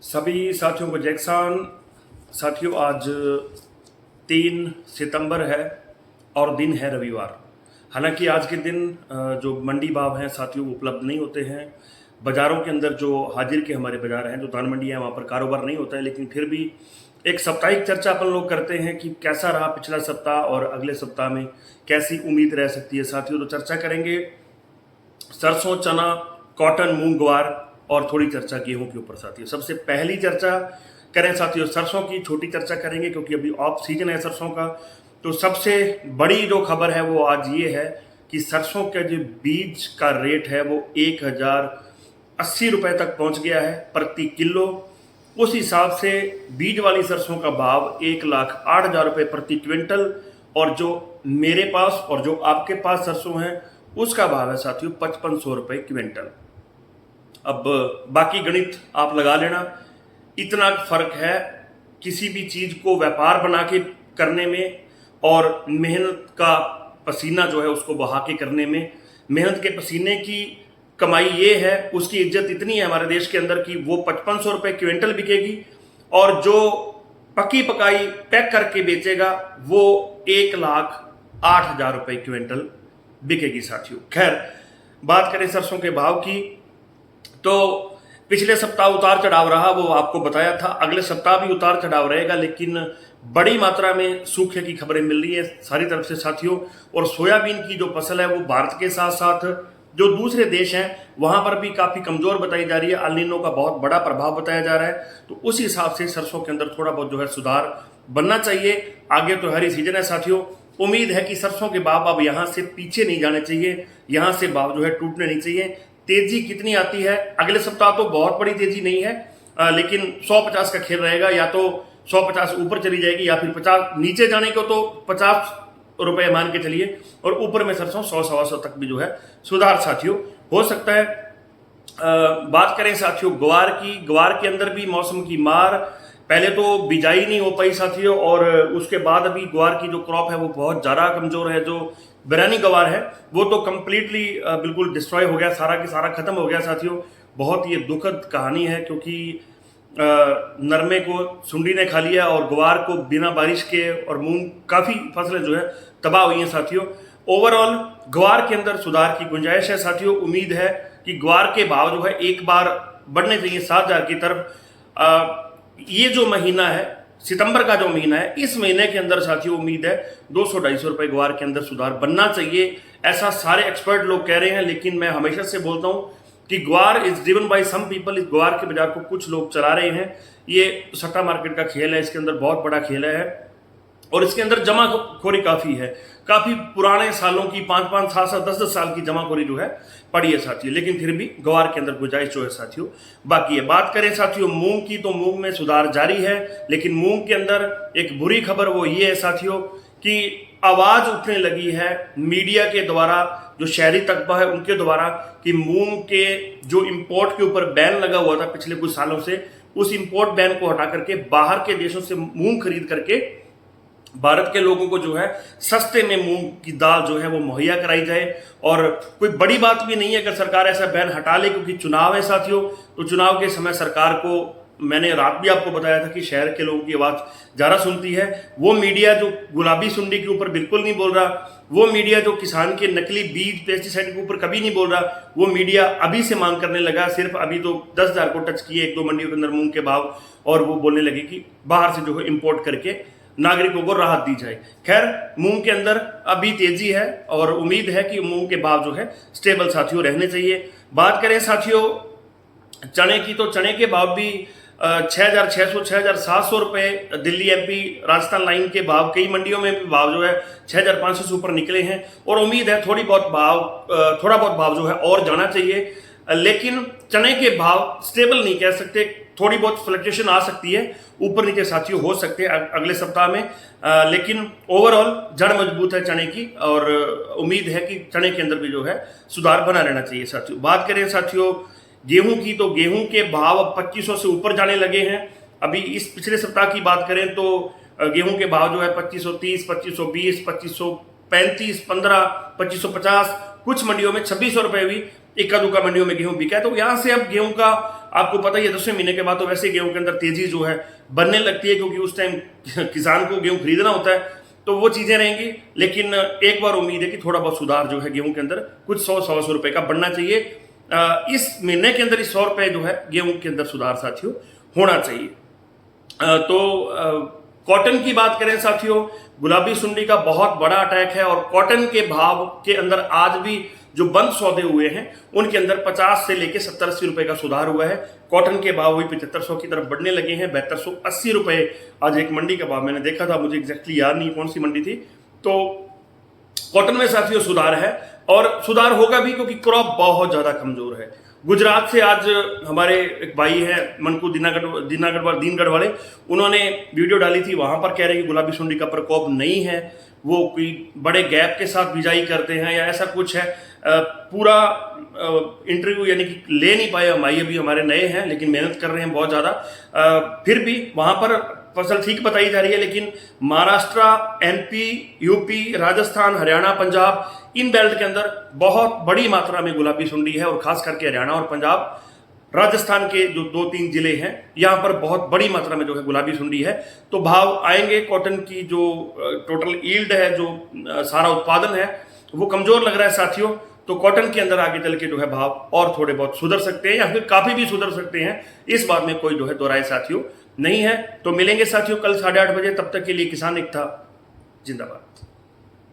सभी साथियों को जैक्सान। साथियों, आज 3 सितंबर है और दिन है रविवार। हालांकि आज के दिन जो मंडी भाव हैं साथियों वो उपलब्ध नहीं होते हैं। बाज़ारों के अंदर जो हाजिर के हमारे बाज़ार हैं, जो दान मंडियाँ हैं, वहाँ पर कारोबार नहीं होता है। लेकिन फिर भी एक साप्ताहिक चर्चा अपन लोग करते हैं कि कैसा रहा पिछला सप्ताह और अगले सप्ताह में कैसी उम्मीद रह सकती है साथियों। तो चर्चा करेंगे सरसों, चना, कॉटन, मूंग, ग्वार और थोड़ी चर्चा गेहूं के ऊपर साथियों। सबसे पहली चर्चा करें साथियों सरसों की। छोटी चर्चा करेंगे क्योंकि अभी ऑफ सीजन है सरसों का। तो सबसे बड़ी जो खबर है वो आज ये है कि सरसों के जो बीज का रेट है वो 1080 रुपये तक पहुंच गया है प्रति किलो। उस हिसाब से बीज वाली सरसों का भाव 1,08,000 रुपये प्रति क्विंटल और जो मेरे पास और जो आपके पास सरसों है उसका भाव है साथियों 5500 रुपये क्विंटल। अब बाकी गणित आप लगा लेना। इतना फर्क है किसी भी चीज को व्यापार बना के करने में और मेहनत का पसीना जो है उसको बहा के करने में। मेहनत के पसीने की कमाई ये है, उसकी इज्जत इतनी है हमारे देश के अंदर कि वो 5500 रुपये क्विंटल बिकेगी और जो पकी पकाई पैक करके बेचेगा वो 1,08,000 रुपये क्विंटल बिकेगी साथियों। खैर, बात करें सरसों के भाव की तो पिछले सप्ताह उतार चढ़ाव रहा, वो आपको बताया था। अगले सप्ताह भी उतार चढ़ाव रहेगा, लेकिन बड़ी मात्रा में सूखे की खबरें मिल रही है सारी तरफ से साथियों। और सोयाबीन की जो फसल है वो भारत के साथ साथ जो दूसरे देश हैं वहां पर भी काफी कमजोर बताई जा रही है। अल नीनो का बहुत बड़ा प्रभाव बताया जा रहा है। तो उस हिसाब से सरसों के अंदर थोड़ा बहुत जो है सुधार बनना चाहिए। आगे तो हरी सीजन है साथियों। उम्मीद है कि सरसों के भाव अब यहाँ से पीछे नहीं जाने चाहिए, यहाँ से भाव जो है टूटने नहीं चाहिए। तेजी कितनी आती है अगले सप्ताह तो बहुत बड़ी तेजी नहीं है, लेकिन 150 का खेल रहेगा। या तो 150 ऊपर चली जाएगी या फिर 50 नीचे जाने को तो 50 रुपए मान के चलिए और ऊपर में सरसों 100-125 तक भी जो है सुधार साथियों हो सकता है। बात करें साथियों ग्वार की। ग्वार के अंदर भी मौसम की मार। पहले तो बिजाई नहीं हो पाई साथियों और उसके बाद अभी ग्वार की जो क्रॉप है वो बहुत ज़्यादा कमज़ोर है। जो बिरानी ग्वार है वो तो कम्प्लीटली बिल्कुल डिस्ट्रॉय हो गया, सारा के सारा खत्म हो गया साथियों। बहुत ये दुखद कहानी है क्योंकि नरमे को सुंडी ने खा लिया और ग्वार को बिना बारिश के और मूंग काफ़ी फसलें जो है तबाह हुई हैं साथियों। ओवरऑल ग्वार के अंदर सुधार की गुंजाइश है साथियों। उम्मीद है कि ग्वार के भाव जो है एक बार बढ़ने चाहिए 7,000 की तरफ। ये जो महीना है सितंबर का जो महीना है, इस महीने के अंदर साथियों उम्मीद है 200-250 रुपए ग्वार के अंदर सुधार बनना चाहिए, ऐसा सारे एक्सपर्ट लोग कह रहे हैं। लेकिन मैं हमेशा से बोलता हूं कि ग्वार is driven by some people. इस ग्वार के बाजार को कुछ लोग चला रहे हैं। ये सट्टा मार्केट का खेल है, इसके अंदर बहुत बड़ा खेल है और इसके अंदर जमाखोरी काफी है। काफी पुराने सालों की 5-5, 7-7, 10-10 साल की जमाखोरी जो है पड़ी है साथियों। लेकिन फिर भी ग्वार के अंदर गुंजाइश जो है साथियों बाकी है। बात करें साथियों मूंग की तो मूंग में सुधार जारी है। लेकिन मूंग के अंदर एक बुरी खबर वो ये है साथियों कि आवाज उठने लगी है मीडिया के द्वारा, जो शहरी तबका है उनके द्वारा, कि मूंग के जो इंपोर्ट के ऊपर बैन लगा हुआ था पिछले कुछ सालों से, उस इंपोर्ट बैन को हटा करके बाहर के देशों से मूंग खरीद करके भारत के लोगों को जो है सस्ते में मूंग की दाल जो है वो मुहैया कराई जाए। और कोई बड़ी बात भी नहीं है अगर सरकार ऐसा बैन हटा ले, क्योंकि चुनाव है साथियों। तो चुनाव के समय सरकार को, मैंने रात भी आपको बताया था कि शहर के लोगों की आवाज ज़्यादा सुनती है। वो मीडिया जो गुलाबी सुंडी के ऊपर बिल्कुल नहीं बोल रहा, वो मीडिया जो किसान के नकली बीज पेस्टिसाइड के ऊपर कभी नहीं बोल रहा, वो मीडिया अभी से मांग करने लगा। सिर्फ अभी तो 10,000 को टच किए 1-2 मंडियों के अंदर मूंग के भाव, और वो बोलने लगे कि बाहर से जो है इम्पोर्ट करके नागरिकों को राहत दी जाए। खैर, मूंग के अंदर अभी तेजी है और उम्मीद है कि मूंग के भाव जो है स्टेबल साथियों रहने चाहिए। बात करें साथियों चने की तो चने के भाव भी 6,600, 6,700 रुपए दिल्ली एमपी राजस्थान लाइन के भाव, कई मंडियों में भी भाव जो है 6,500 से ऊपर निकले हैं। और उम्मीद है थोड़ा बहुत भाव जो है और जाना चाहिए। लेकिन चने के भाव स्टेबल नहीं कह सकते, थोड़ी बहुत फ्लक्चुएशन आ सकती है, ऊपर नीचे साथियों हो सकते हैं अगले सप्ताह में। लेकिन ओवरऑल जड़ मजबूत है चने की और उम्मीद है कि चने के अंदर भी जो है सुधार बना रहना चाहिए साथियों। बात करें साथियों गेहूं की तो गेहूं के भाव अब 2500 से ऊपर जाने लगे हैं। अभी इस पिछले सप्ताह की बात करें तो गेहूं के भाव जो है 2530, 2520, 2535, 15, 2550, कुछ मंडियों में 2600 रुपए भी इक्का दुक्का मंडियों में गेहूं बिका है। तो यहाँ से अब गेहूं का आपको पता ही है 10वें महीने के बाद तो वैसे गेहूं के अंदर तेजी जो है बनने लगती है, क्योंकि उस टाइम किसान को गेहूं खरीदना होता है, तो वो चीजें रहेंगी। लेकिन एक बार उम्मीद है कि थोड़ा बहुत सुधार जो है गेहूं के अंदर कुछ 100-125 रुपए का बढ़ना चाहिए। इस महीने के अंदर 100 रुपए जो है गेहूं के अंदर सुधार साथियों होना चाहिए। तो कॉटन की बात करें साथियों, गुलाबी सुंडी का बहुत बड़ा अटैक है और कॉटन के भाव के अंदर आज भी जो बंद सौदे हुए हैं उनके अंदर 50 से लेके 70-80 रुपए का सुधार हुआ है। कॉटन के भाव भी 7500 की तरफ बढ़ने लगे हैं। 7280 रुपए आज एक मंडी का भाव मैंने देखा था, मुझे एग्जैक्टली याद नहीं कौन सी मंडी थी। तो कॉटन में साथियों सुधार है और सुधार होगा भी, क्योंकि क्रॉप बहुत ज्यादा कमजोर है। गुजरात से आज हमारे एक भाई हैं मनकू दीनगढ़ वाले, उन्होंने वीडियो डाली थी, वहां पर कह रहे हैं कि गुलाबी सुंडी का प्रकोप नहीं है, वो कोई बड़े गैप के साथ बिजाई करते हैं या ऐसा कुछ है। पूरा इंटरव्यू यानी कि ले नहीं पाए हम, अभी हमारे नए हैं लेकिन मेहनत कर रहे हैं बहुत ज़्यादा। फिर भी वहाँ पर फसल ठीक बताई जा रही है, लेकिन महाराष्ट्र, एमपी, यूपी, राजस्थान, हरियाणा, पंजाब, इन बेल्ट के अंदर बहुत बड़ी मात्रा में गुलाबी सुंडी है और खास करके हरियाणा और पंजाब, राजस्थान के जो 2-3 जिले हैं यहाँ पर बहुत बड़ी मात्रा में जो है गुलाबी सुंडी है। तो भाव आएंगे, कॉटन की जो टोटल यील्ड है, जो सारा उत्पादन है वो कमजोर लग रहा है साथियों। तो कॉटन के अंदर आगे चल के जो है भाव और थोड़े बहुत सुधर सकते हैं या फिर काफी भी सुधर सकते हैं, इस बात में कोई जो है दो राय साथियों नहीं है। तो मिलेंगे साथियों कल 8:30 बजे, तब तक के लिए किसान एकता जिंदाबाद।